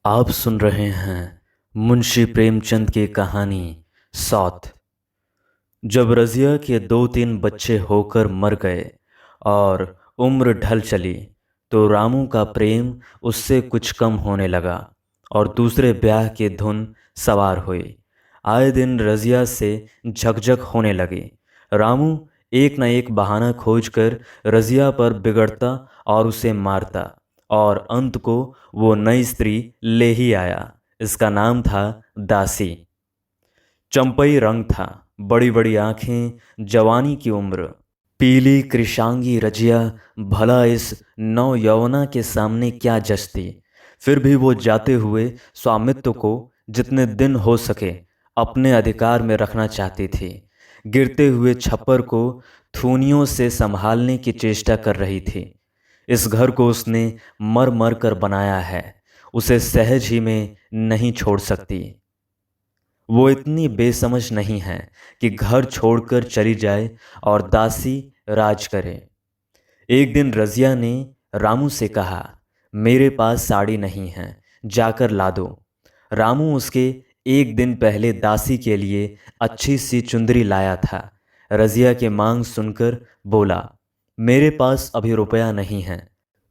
आप सुन रहे हैं मुंशी प्रेमचंद की कहानी सौत। जब रज़िया के 2-3 बच्चे होकर मर गए और उम्र ढल चली तो रामू का प्रेम उससे कुछ कम होने लगा और दूसरे ब्याह की धुन सवार हुई। आए दिन रज़िया से झकझक होने लगी। रामू एक न एक बहाना खोजकर रज़िया पर बिगड़ता और उसे मारता और अंत को वो नई स्त्री ले ही आया। इसका नाम था दासी। चंपई रंग था, बड़ी बड़ी आंखें, जवानी की उम्र। पीली कृशांगी रजिया भला इस नौ यौवना के सामने क्या जचती। फिर भी वो जाते हुए स्वामित्व को जितने दिन हो सके अपने अधिकार में रखना चाहती थी। गिरते हुए छप्पर को थूनियों से संभालने की चेष्टा कर रही थी। इस घर को उसने मर मर कर बनाया है, उसे सहज ही में नहीं छोड़ सकती। वो इतनी बेसमझ नहीं है कि घर छोड़कर चली जाए और दासी राज करे। एक दिन रज़िया ने रामू से कहा, मेरे पास साड़ी नहीं है, जाकर ला दो। रामू उसके एक दिन पहले दासी के लिए अच्छी सी चुंदरी लाया था। रज़िया की मांग सुनकर बोला, मेरे पास अभी रुपया नहीं है।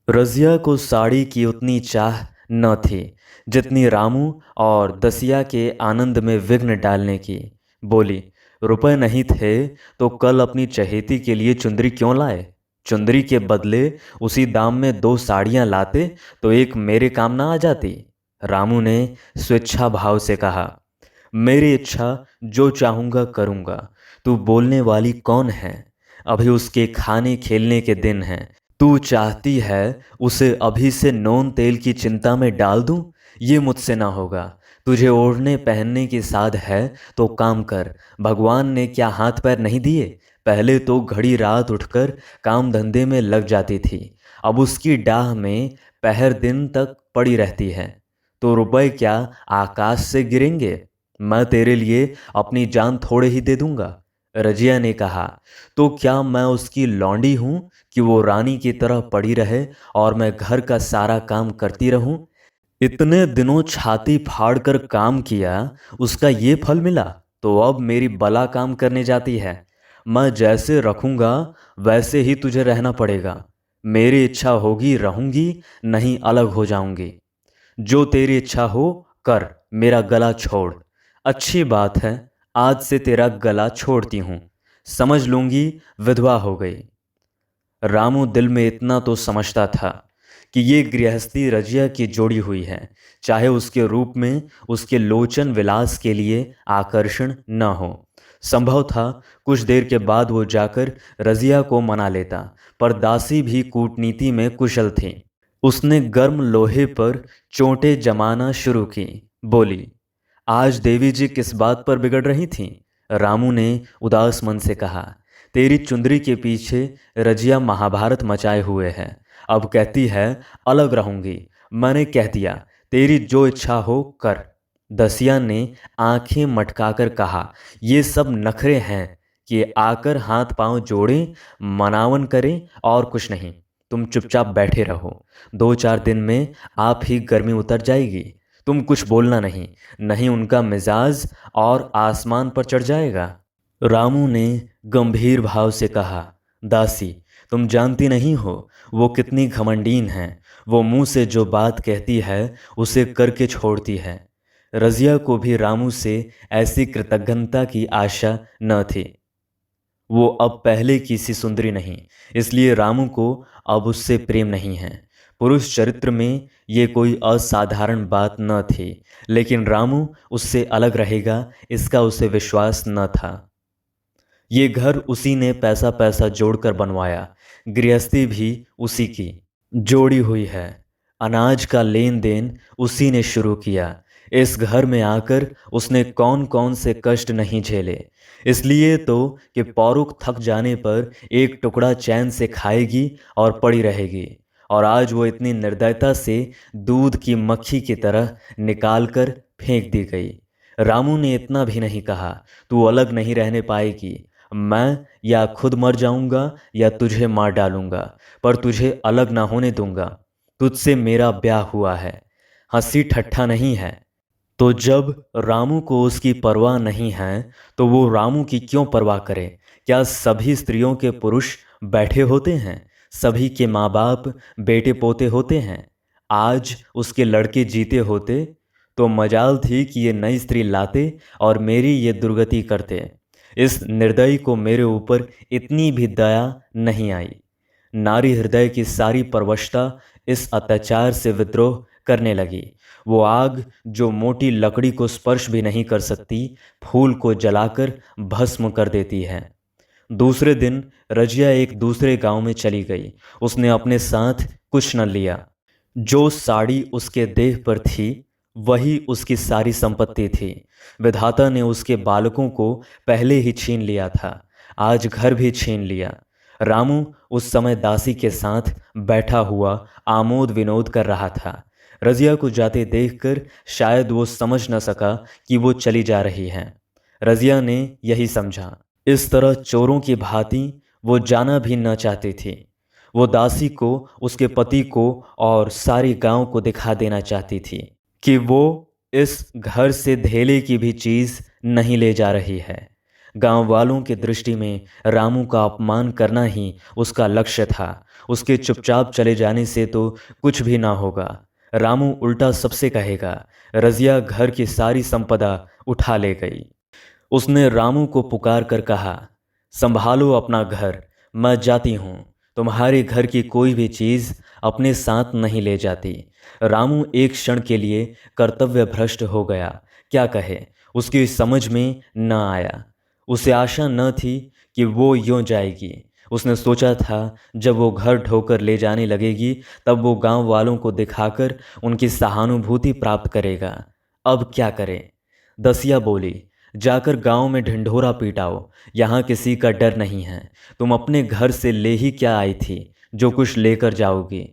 रज़िया को साड़ी की उतनी चाह न थी जितनी रामू और दसिया के आनंद में विघ्न डालने की। बोली, रुपए नहीं थे तो कल अपनी चहेती के लिए चुंदरी क्यों लाए? चुंदरी के बदले उसी दाम में 2 साड़ियां लाते तो एक मेरे काम ना आ जाती। रामू ने स्वेच्छा भाव से कहा, मेरी इच्छा जो चाहूंगा करूंगा। तू बोलने वाली कौन है? अभी उसके खाने खेलने के दिन हैं। तू चाहती है उसे अभी से नोन तेल की चिंता में डाल दूं? ये मुझसे ना होगा। तुझे ओढ़ने पहनने की साध है तो काम कर। भगवान ने क्या हाथ पैर नहीं दिए? पहले तो घड़ी रात उठकर काम धंधे में लग जाती थी, अब उसकी डाह में पहर दिन तक पड़ी रहती है। तो रुपए क्या आकाश से गिरेंगे? मैं तेरे लिए अपनी जान थोड़े ही दे दूंगा। रजिया ने कहा, तो क्या मैं उसकी लौंडी हूं कि वो रानी की तरह पड़ी रहे और मैं घर का सारा काम करती रहूं? इतने दिनों छाती फाड़ कर काम किया, उसका ये फल मिला तो अब मेरी बला काम करने जाती है। मैं जैसे रखूंगा वैसे ही तुझे रहना पड़ेगा। मेरी इच्छा होगी रहूंगी, नहीं अलग हो जाऊंगी। जो तेरी इच्छा हो कर, मेरा गला छोड़। अच्छी बात है, आज से तेरा गला छोड़ती हूं। समझ लूंगी विधवा हो गई। रामू दिल में इतना तो समझता था कि ये गृहस्थी रजिया की जोड़ी हुई है, चाहे उसके रूप में उसके लोचन विलास के लिए आकर्षण न हो। संभव था कुछ देर के बाद वो जाकर रजिया को मना लेता, पर दासी भी कूटनीति में कुशल थी। उसने गर्म लोहे पर चोटें जमाना शुरू की। बोली, आज देवी जी किस बात पर बिगड़ रही थीं? रामू ने उदास मन से कहा, तेरी चुंदरी के पीछे रजिया महाभारत मचाए हुए है। अब कहती है अलग रहूंगी। मैंने कह दिया, तेरी जो इच्छा हो कर। दसिया ने आंखें मटकाकर कहा, ये सब नखरे हैं कि आकर हाथ पांव जोड़ें, मनावन करें और कुछ नहीं। तुम चुपचाप बैठे रहो, 2-4 दिन में आप ही गर्मी उतर जाएगी। तुम कुछ बोलना नहीं, नहीं उनका मिजाज और आसमान पर चढ़ जाएगा। रामू ने गंभीर भाव से कहा, दासी, तुम जानती नहीं हो वो कितनी घमंडीन है। वो मुंह से जो बात कहती है उसे करके छोड़ती है। रजिया को भी रामू से ऐसी कृतज्ञता की आशा न थी। वो अब पहले की सी सुंदरी नहीं, इसलिए रामू को अब उससे प्रेम नहीं है। पुरुष चरित्र में ये कोई असाधारण बात न थी, लेकिन रामू उससे अलग रहेगा इसका उसे विश्वास न था। ये घर उसी ने पैसा पैसा जोड़कर बनवाया, गृहस्थी भी उसी की जोड़ी हुई है। अनाज का लेन देन उसी ने शुरू किया। इस घर में आकर उसने कौन कौन से कष्ट नहीं झेले। इसलिए तो कि पौरुख थक जाने पर एक टुकड़ा चैन से खाएगी और पड़ी रहेगी। और आज वो इतनी निर्दयता से दूध की मक्खी की तरह निकाल कर फेंक दी गई। रामू ने इतना भी नहीं कहा, तू अलग नहीं रहने पाएगी। मैं या खुद मर जाऊंगा या तुझे मार डालूंगा, पर तुझे अलग ना होने दूंगा। तुझसे मेरा ब्याह हुआ है। हंसी ठट्ठा नहीं है। तो जब रामू को उसकी परवाह नहीं है तो वो रामू की क्यों परवाह करे? क्या सभी स्त्रियों के पुरुष बैठे होते हैं? सभी के माँ बाप बेटे पोते होते हैं? आज उसके लड़के जीते होते तो मजाल थी कि ये नई स्त्री लाते और मेरी ये दुर्गति करते। इस निर्दयी को मेरे ऊपर इतनी भी दया नहीं आई। नारी हृदय की सारी परवशता इस अत्याचार से विद्रोह करने लगी। वो आग जो मोटी लकड़ी को स्पर्श भी नहीं कर सकती, फूल को जलाकर भस्म कर देती है। दूसरे दिन रजिया एक दूसरे गांव में चली गई। उसने अपने साथ कुछ न लिया। जो साड़ी उसके देह पर थी वही उसकी सारी संपत्ति थी। विधाता ने उसके बालकों को पहले ही छीन लिया था, आज घर भी छीन लिया। रामू उस समय दासी के साथ बैठा हुआ आमोद विनोद कर रहा था। रजिया को जाते देखकर शायद वो समझ न सका कि वो चली जा रही है। रजिया ने यही समझा। इस तरह चोरों की भांति वो जाना भी न चाहती थी। वो दासी को, उसके पति को और सारी गांव को दिखा देना चाहती थी कि वो इस घर से धेले की भी चीज नहीं ले जा रही है। गांव वालों की दृष्टि में रामू का अपमान करना ही उसका लक्ष्य था। उसके चुपचाप चले जाने से तो कुछ भी ना होगा। रामू उल्टा सबसे कहेगा। रजिया घर की सारी संपदा उठा ले गई। उसने रामू को पुकार कर कहा, संभालो अपना घर, मैं जाती हूँ। तुम्हारे घर की कोई भी चीज़ अपने साथ नहीं ले जाती। रामू एक क्षण के लिए कर्तव्य भ्रष्ट हो गया। क्या कहे, उसकी समझ में न आया। उसे आशा न थी कि वो यूं जाएगी। उसने सोचा था जब वो घर ढोकर ले जाने लगेगी तब वो गांव वालों को दिखाकर उनकी सहानुभूति प्राप्त करेगा। अब क्या करे? दसिया बोली, जाकर गांव में ढिंढोरा पीटाओ, यहाँ किसी का डर नहीं है। तुम अपने घर से ले ही क्या आई थी जो कुछ लेकर जाओगी?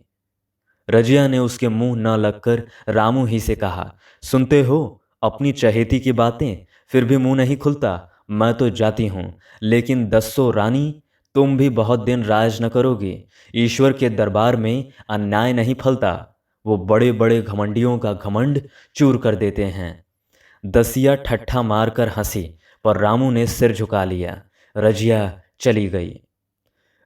रजिया ने उसके मुंह न लगकर रामू ही से कहा, सुनते हो अपनी चहेती की बातें, फिर भी मुंह नहीं खुलता। मैं तो जाती हूँ, लेकिन दस्सो रानी, तुम भी बहुत दिन राज न करोगी। ईश्वर के दरबार में अन्याय नहीं फलता। वो बड़े बड़े घमंडियों का घमंड चूर कर देते हैं। दसिया ठट्ठा मारकर हंसी, पर रामू ने सिर झुका लिया। रजिया चली गई।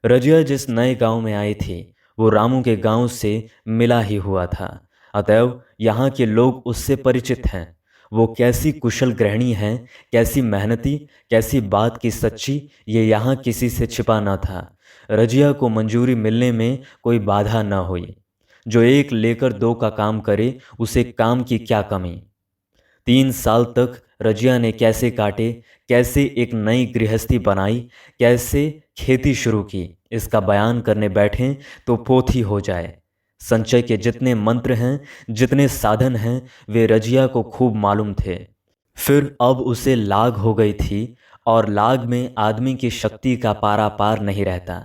रजिया जिस नए गांव में आई थी वो रामू के गांव से मिला ही हुआ था, अतएव यहाँ के लोग उससे परिचित हैं। वो कैसी कुशल गृहिणी है, कैसी मेहनती, कैसी बात की सच्ची, ये यहाँ किसी से छिपा न था। रजिया को मंजूरी मिलने में कोई बाधा न हुई। जो एक लेकर दो का काम करे उसे काम की क्या कमी। 3 साल तक रजिया ने कैसे काटे, कैसे एक नई गृहस्थी बनाई, कैसे खेती शुरू की, इसका बयान करने बैठें तो पोथी हो जाए। संचय के जितने मंत्र हैं, जितने साधन हैं, वे रजिया को खूब मालूम थे। फिर अब उसे लाग हो गई थी, और लाग में आदमी की शक्ति का पारा पार नहीं रहता।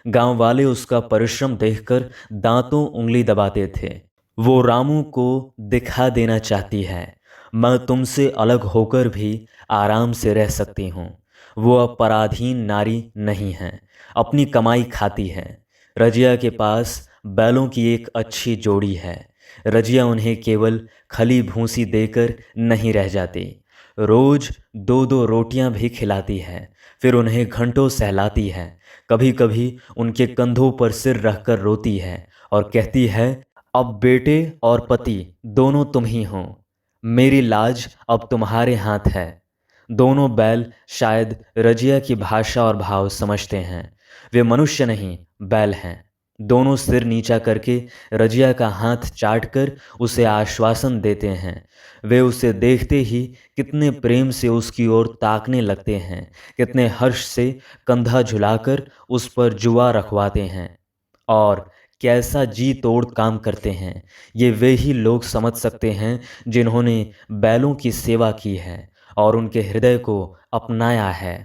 गांव वाले उसका परिश्रम देखकर दांतों उंगली दबाते थे। वो रामू को दिखा देना चाहती है, मैं तुमसे अलग होकर भी आराम से रह सकती हूँ। वो अब पराधीन नारी नहीं है, अपनी कमाई खाती है। रजिया के पास बैलों की एक अच्छी जोड़ी है। रजिया उन्हें केवल खली भूसी देकर नहीं रह जाती, रोज 2-2 रोटियां भी खिलाती है। फिर उन्हें घंटों सहलाती है। कभी कभी उनके कंधों पर सिर रखकर रोती है और कहती है, अब बेटे और पति दोनों तुम ही हो। मेरी लाज अब तुम्हारे हाथ है। दोनों बैल शायद रजिया की भाषा और भाव समझते हैं। वे मनुष्य नहीं, बैल हैं। दोनों सिर नीचा करके रजिया का हाथ चाटकर उसे आश्वासन देते हैं। वे उसे देखते ही कितने प्रेम से उसकी ओर ताकने लगते हैं, कितने हर्ष से कंधा झुलाकर उस पर जुआ रखवाते हैं, और कैसा जी तोड़ काम करते हैं। ये वे ही लोग समझ सकते हैं जिन्होंने बैलों की सेवा की है और उनके हृदय को अपनाया है।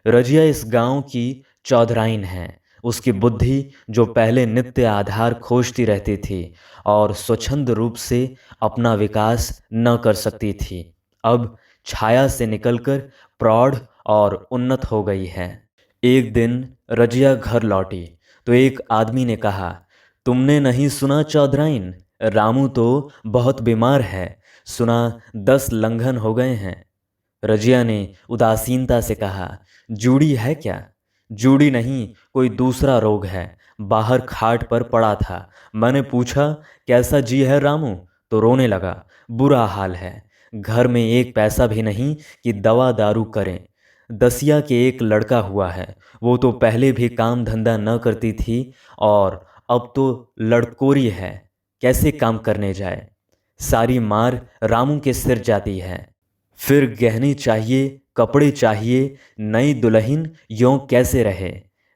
रजिया इस गांव की चौधराइन है। उसकी बुद्धि, जो पहले नित्य आधार खोजती रहती थी और स्वच्छंद रूप से अपना विकास न कर सकती थी, अब छाया से निकलकर प्रौढ़ और उन्नत हो गई है। एक दिन रजिया घर लौटी तो एक आदमी ने कहा, तुमने नहीं सुना चौधराइन, रामू तो बहुत बीमार है, सुना 10 लंघन हो गए हैं। रजिया ने उदासीनता से कहा, जूड़ी है क्या? जूड़ी नहीं, कोई दूसरा रोग है। बाहर खाट पर पड़ा था, मैंने पूछा कैसा जी है रामू, तो रोने लगा। बुरा हाल है, घर में एक पैसा भी नहीं कि दवा दारू करें। दसिया के एक लड़का हुआ है, वो तो पहले भी काम धंधा न करती थी और अब तो लड़कोरी है, कैसे काम करने जाए। सारी मार रामू के सिर जाती है। फिर गहने चाहिए, कपड़े चाहिए, नई दुल्हन, यों कैसे रहे?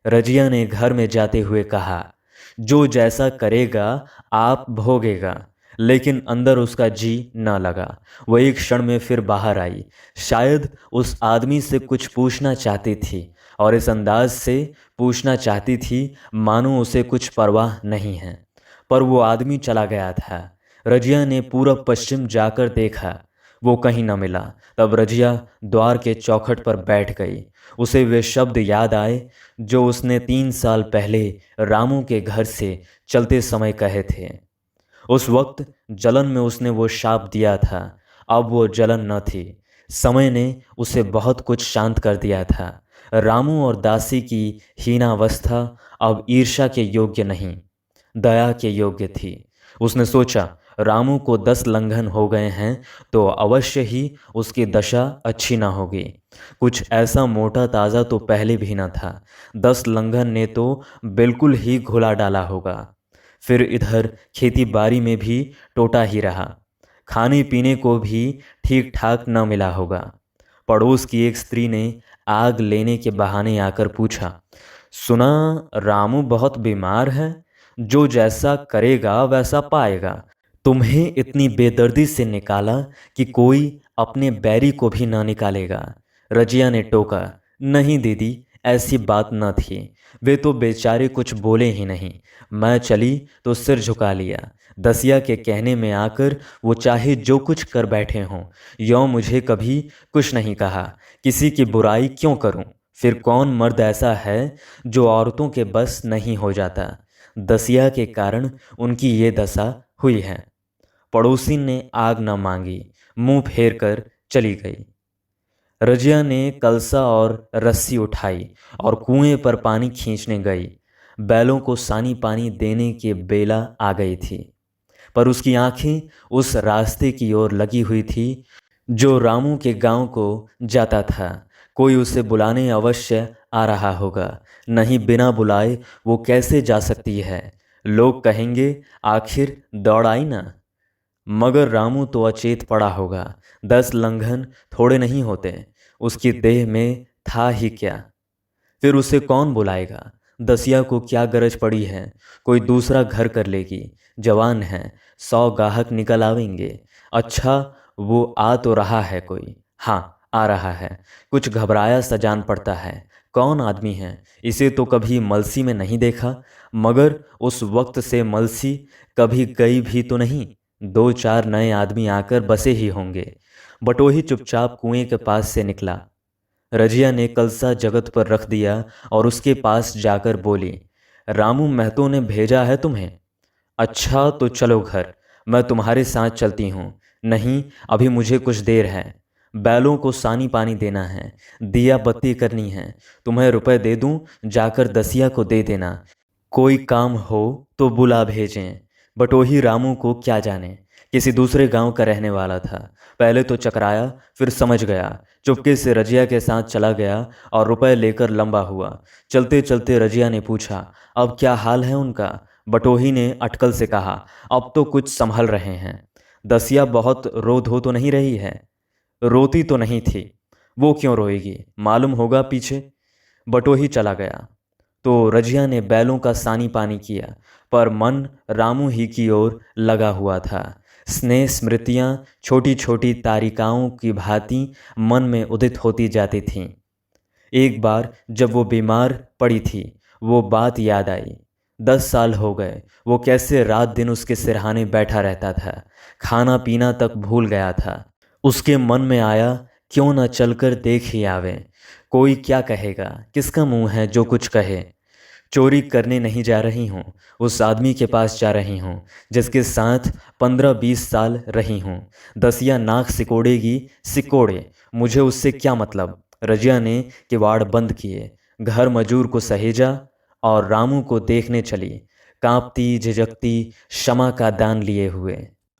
रजिया ने घर में जाते हुए कहा, जो जैसा करेगा आप भोगेगा। लेकिन अंदर उसका जी न लगा। वह एक क्षण में फिर बाहर आई। शायद उस आदमी से कुछ पूछना चाहती थी और इस अंदाज से पूछना चाहती थी मानो उसे कुछ परवाह नहीं है। पर वो आदमी चला गया था। रजिया ने पूरब पश्चिम जाकर देखा, वो कहीं न मिला। तब रजिया द्वार के चौखट पर बैठ गई। उसे वे शब्द याद आए जो उसने 3 साल पहले रामू के घर से चलते समय कहे थे। उस वक्त जलन में उसने वो शाप दिया था, अब वो जलन न थी। समय ने उसे बहुत कुछ शांत कर दिया था। रामू और दासी की हीनावस्था अब ईर्ष्या के योग्य नहीं, दया के योग्य थी। उसने सोचा, रामू को 10 लंघन हो गए हैं तो अवश्य ही उसकी दशा अच्छी ना होगी। कुछ ऐसा मोटा ताज़ा तो पहले भी न था। 10 लंघन ने तो बिल्कुल ही घुला डाला होगा। फिर इधर खेती बाड़ी में भी टोटा ही रहा, खाने पीने को भी ठीक ठाक न मिला होगा। पड़ोस की एक स्त्री ने आग लेने के बहाने आकर पूछा, सुना रामू बहुत बीमार है, जो जैसा करेगा वैसा पाएगा। तुम्हें इतनी बेदर्दी से निकाला कि कोई अपने बैरी को भी ना निकालेगा। रजिया ने टोका, नहीं दीदी, ऐसी बात न थी। वे तो बेचारे कुछ बोले ही नहीं। मैं चली तो सिर झुका लिया। दसिया के कहने में आकर वो चाहे जो कुछ कर बैठे हों, यों मुझे कभी कुछ नहीं कहा। किसी की बुराई क्यों करूं? फिर कौन मर्द ऐसा है जो औरतों के बस नहीं हो जाता? दसिया के कारण उनकी ये दशा हुई है। पड़ोसी ने आग न मांगी, मुंह फेर कर चली गई। रजिया ने कलसा और रस्सी उठाई और कुएं पर पानी खींचने गई। बैलों को सानी पानी देने की बेला आ गई थी, पर उसकी आंखें उस रास्ते की ओर लगी हुई थी जो रामू के गांव को जाता था। कोई उसे बुलाने अवश्य आ रहा होगा, नहीं बिना बुलाए वो कैसे जा सकती है? लोग कहेंगे आखिर दौड़ आई ना। मगर रामू तो अचेत पड़ा होगा। 10 लंघन थोड़े नहीं होते, उसकी देह में था ही क्या। फिर उसे कौन बुलाएगा? दसिया को क्या गरज पड़ी है? कोई दूसरा घर कर लेगी, जवान है, 100 गाहक निकल आवेंगे। अच्छा, वो आ तो रहा है कोई, हाँ आ रहा है। कुछ घबराया सा जान पड़ता है। कौन आदमी है? इसे तो कभी मलसी में नहीं देखा, मगर उस वक्त से मलसी कभी गई भी तो नहीं। 2-4 नए आदमी आकर बसे ही होंगे। बटोही चुपचाप कुएं के पास से निकला। रजिया ने कलसा जगत पर रख दिया और उसके पास जाकर बोली, रामू महतो ने भेजा है तुम्हें? अच्छा तो चलो घर, मैं तुम्हारे साथ चलती हूँ। नहीं, अभी मुझे कुछ देर है। बैलों को सानी पानी देना है, दिया बत्ती करनी है। तुम्हें रुपए दे दूं, जाकर दसिया को दे देना। कोई काम हो तो बुला भेजें। बटोही रामू को क्या जाने, किसी दूसरे गांव का रहने वाला था। पहले तो चकराया, फिर समझ गया। चुपके से रजिया के साथ चला गया और रुपए लेकर लंबा हुआ। चलते चलते रजिया ने पूछा, अब क्या हाल है उनका? बटोही ने अटकल से कहा, अब तो कुछ संभल रहे हैं। दसिया बहुत रो धो तो नहीं रही है? रोती तो नहीं थी, वो क्यों रोएगी, मालूम होगा पीछे। बटोही चला गया तो रजिया ने बैलों का सानी पानी किया, पर मन रामू ही की ओर लगा हुआ था। स्नेह स्मृतियाँ छोटी छोटी तारिकाओं की भांति मन में उदित होती जाती थीं। एक बार जब वो बीमार पड़ी थी, वो बात याद आई। 10 साल हो गए, वो कैसे रात दिन उसके सिरहाने बैठा रहता था, खाना पीना तक भूल गया था। उसके मन में आया, क्यों न चलकर देख ही आवे। कोई क्या कहेगा, किसका मुंह है जो कुछ कहे। चोरी करने नहीं जा रही हूँ, उस आदमी के पास जा रही हूँ जिसके साथ 15-20 साल रही हूँ। दसिया नाक सिकोड़ेगी, सिकोड़े, मुझे उससे क्या मतलब। रजिया ने किवाड़ बंद किए, घर मजूर को सहेजा और रामू को देखने चली, कांपती झिझकती, क्षमा का दान लिए हुए।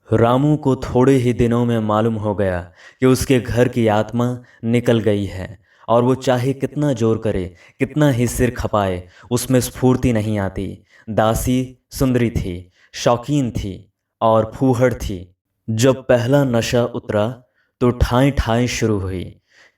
रामू को थोड़े ही दिनों में मालूम हो गया कि उसके घर की आत्मा निकल गई है, और वो चाहे कितना जोर करे, कितना ही सिर खपाए, उसमें स्फूर्ति नहीं आती। दासी सुंदरी थी, शौकीन थी और फूहड़ थी। जब पहला नशा उतरा तो ठाई ठाई शुरू हुई।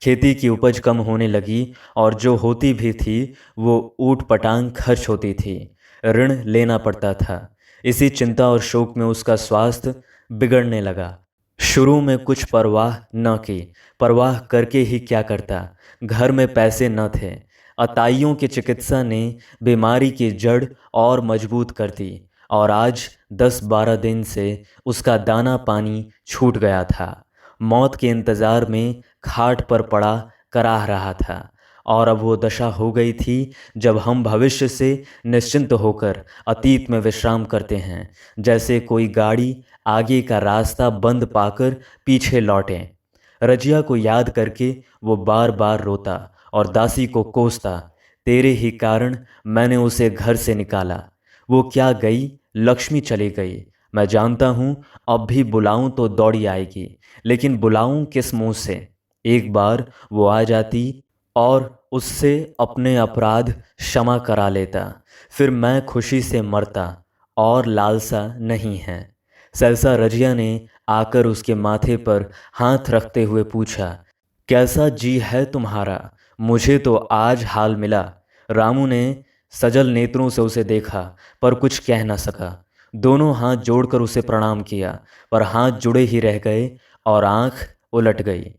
खेती की उपज कम होने लगी और जो होती भी थी वो ऊट पटांग खर्च होती थी, ऋण लेना पड़ता था। इसी चिंता और शोक में उसका स्वास्थ्य बिगड़ने लगा। शुरू में कुछ परवाह न की, परवाह करके ही क्या करता, घर में पैसे न थे। अताइयों की चिकित्सा ने बीमारी की जड़ और मजबूत कर दी, और आज 10-12 दिन से उसका दाना पानी छूट गया था। मौत के इंतज़ार में खाट पर पड़ा कराह रहा था, और अब वो दशा हो गई थी जब हम भविष्य से निश्चिंत होकर अतीत में विश्राम करते हैं, जैसे कोई गाड़ी आगे का रास्ता बंद पाकर पीछे लौटें। रजिया को याद करके वो बार बार रोता और दासी को कोसता, तेरे ही कारण मैंने उसे घर से निकाला। वो क्या गई, लक्ष्मी चली गई। मैं जानता हूँ अब भी बुलाऊं तो दौड़ी आएगी, लेकिन बुलाऊं किस मुंह से। एक बार वो आ जाती और उससे अपने अपराध क्षमा करा लेता, फिर मैं खुशी से मरता, और लालसा नहीं है। सहसा रजिया ने आकर उसके माथे पर हाथ रखते हुए पूछा, कैसा जी है तुम्हारा, मुझे तो आज हाल मिला। रामू ने सजल नेत्रों से उसे देखा पर कुछ कह न सका। दोनों हाथ जोड़कर उसे प्रणाम किया, पर हाथ जुड़े ही रह गए और आंख उलट गई।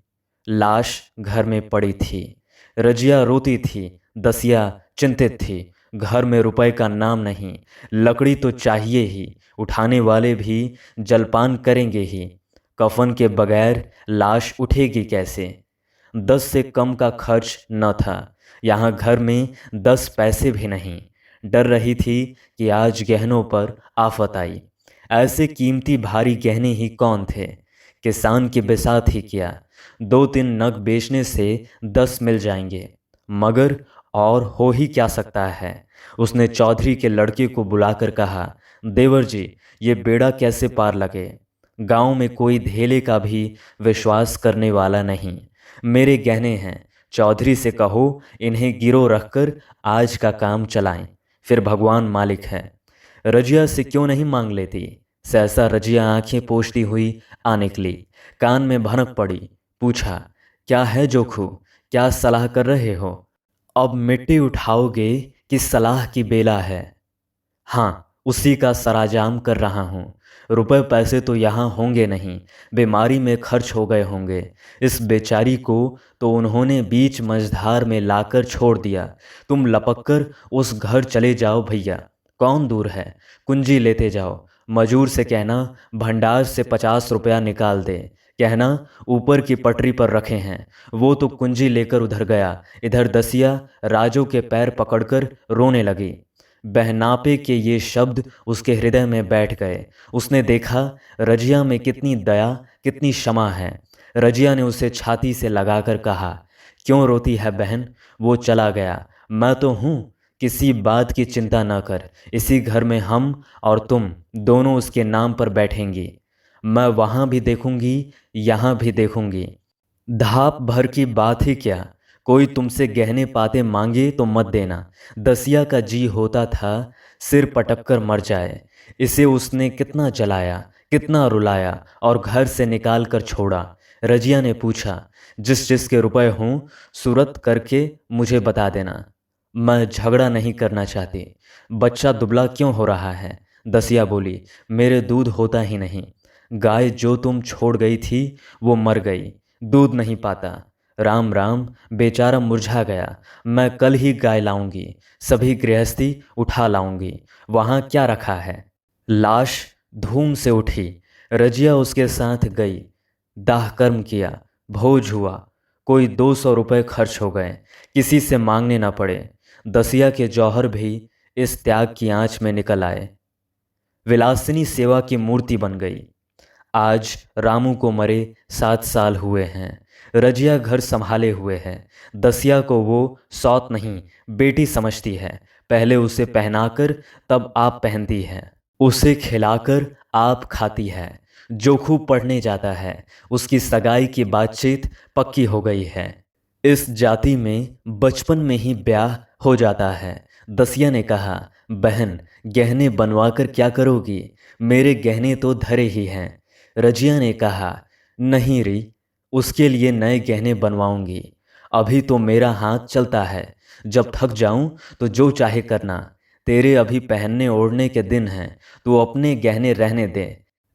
लाश घर में पड़ी थी। रजिया रोती थी, दसिया चिंतित थी। घर में रुपए का नाम नहीं, लकड़ी तो चाहिए ही, उठाने वाले भी जलपान करेंगे ही। कफन के बगैर लाश उठेगी कैसे। 10 से कम का खर्च न था, यहाँ घर में 10 पैसे भी नहीं। डर रही थी कि आज गहनों पर आफत आई। ऐसे कीमती भारी गहने ही कौन थे, किसान की बिसात ही क्या। 2-3 नग बेचने से 10 मिल जाएंगे, मगर और हो ही क्या सकता है। उसने चौधरी के लड़के को बुलाकर कहा, देवर जी, ये बेड़ा कैसे पार लगे। गांव में कोई धेले का भी विश्वास करने वाला नहीं। मेरे गहने हैं, चौधरी से कहो इन्हें गिरो रखकर आज का काम चलाएं, फिर भगवान मालिक है। रजिया से क्यों नहीं मांग लेती। सहसा रजिया आंखें पोंछती हुई आ निकली, कान में भनक पड़ी। पूछा, क्या है जोखू, क्या सलाह कर रहे हो। अब मिट्टी उठाओगे कि सलाह की बेला है। हाँ, उसी का सराजाम कर रहा हूँ। रुपए पैसे तो यहाँ होंगे नहीं, बीमारी में खर्च हो गए होंगे। इस बेचारी को तो उन्होंने बीच मझधार में लाकर छोड़ दिया। तुम लपककर उस घर चले जाओ भैया, कौन दूर है। कुंजी लेते जाओ, मजूर से कहना भंडार से 50 रुपया निकाल दे। कहना ऊपर की पटरी पर रखे हैं। वो तो कुंजी लेकर उधर गया। इधर दसिया राजू के पैर पकड़कर रोने लगी। बहनापे के ये शब्द उसके हृदय में बैठ गए। उसने देखा रजिया में कितनी दया, कितनी क्षमा है। रजिया ने उसे छाती से लगाकर कहा, क्यों रोती है बहन, वो चला गया, मैं तो हूँ, किसी बात की चिंता न कर। इसी घर में हम और तुम दोनों उसके नाम पर बैठेंगी। मैं वहाँ भी देखूंगी, यहाँ भी देखूंगी। धाप भर की बात ही क्या, कोई तुमसे गहने पाते मांगे तो मत देना। दसिया का जी होता था सिर पटक कर मर जाए। इसे उसने कितना जलाया, कितना रुलाया और घर से निकाल कर छोड़ा। रजिया ने पूछा, जिस जिसके रुपए हों सूरत करके मुझे बता देना, मैं झगड़ा नहीं करना चाहती। बच्चा दुबला क्यों हो रहा है। दसिया बोली, मेरे दूध होता ही नहीं। गाय जो तुम छोड़ गई थी वो मर गई, दूध नहीं पाता। राम राम, बेचारा मुरझा गया। मैं कल ही गाय लाऊंगी, सभी गृहस्थी उठा लाऊंगी। वहाँ क्या रखा है। लाश धूम से उठी। रजिया उसके साथ गई। दाह कर्म किया, भोज हुआ। कोई 200 रुपये खर्च हो गए, किसी से मांगने न पड़े। दसिया के जौहर भी इस त्याग की आंच में निकल आए। विलासिनी सेवा की मूर्ति बन गई। आज रामू को मरे 7 साल हुए हैं। रजिया घर संभाले हुए है। दसिया को वो सौत नहीं, बेटी समझती है। पहले उसे पहनाकर तब आप पहनती है, उसे खिलाकर आप खाती है। जोखू पढ़ने जाता है, उसकी सगाई की बातचीत पक्की हो गई है। इस जाति में बचपन में ही ब्याह हो जाता है। दसिया ने कहा, बहन गहने बनवाकर क्या करोगी? मेरे गहने तो धरे ही हैं। रजिया ने कहा, नहीं री, उसके लिए नए गहने बनवाऊंगी। अभी तो मेरा हाथ चलता है, जब थक जाऊं तो जो चाहे करना। तेरे अभी पहनने ओढ़ने के दिन हैं, तू अपने गहने रहने दे।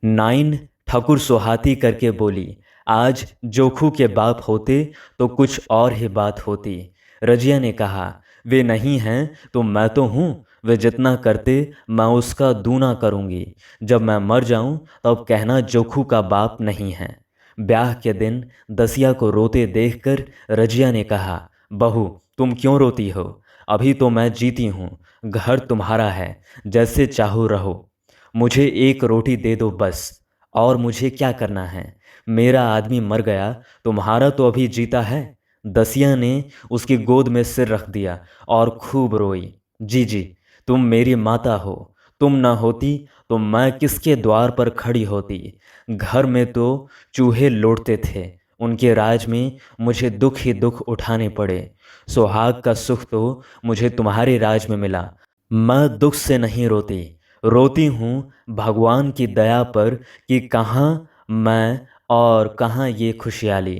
नाइन ठकुर सुहाती करके बोली, आज जोखू के बाप होते तो कुछ और ही बात होती। रजिया ने कहा, वे नहीं हैं तो मैं तो हूँ, वे जितना करते मैं उसका दूना करूँगी। जब मैं मर जाऊँ तब कहना जोखू का बाप नहीं है। ब्याह के दिन दसिया को रोते देखकर रजिया ने कहा, बहू तुम क्यों रोती हो? अभी तो मैं जीती हूँ, घर तुम्हारा है, जैसे चाहो रहो। मुझे एक रोटी दे दो बस, और मुझे क्या करना है? मेरा आदमी मर गया, तुम्हारा तो अभी जीता है। दसिया ने उसकी गोद में सिर रख दिया और खूब रोई। जी जी, तुम मेरी माता हो, तुम ना होती तो मैं किसके द्वार पर खड़ी होती? घर में तो चूहे लौटते थे, उनके राज में मुझे दुख ही दुख उठाने पड़े। सुहाग का सुख तो मुझे तुम्हारे राज में मिला। मैं दुख से नहीं रोती, रोती हूँ भगवान की दया पर कि कहाँ मैं और कहाँ ये खुशहाली।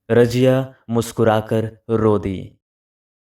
रजिया मुस्कुराकर रो दी।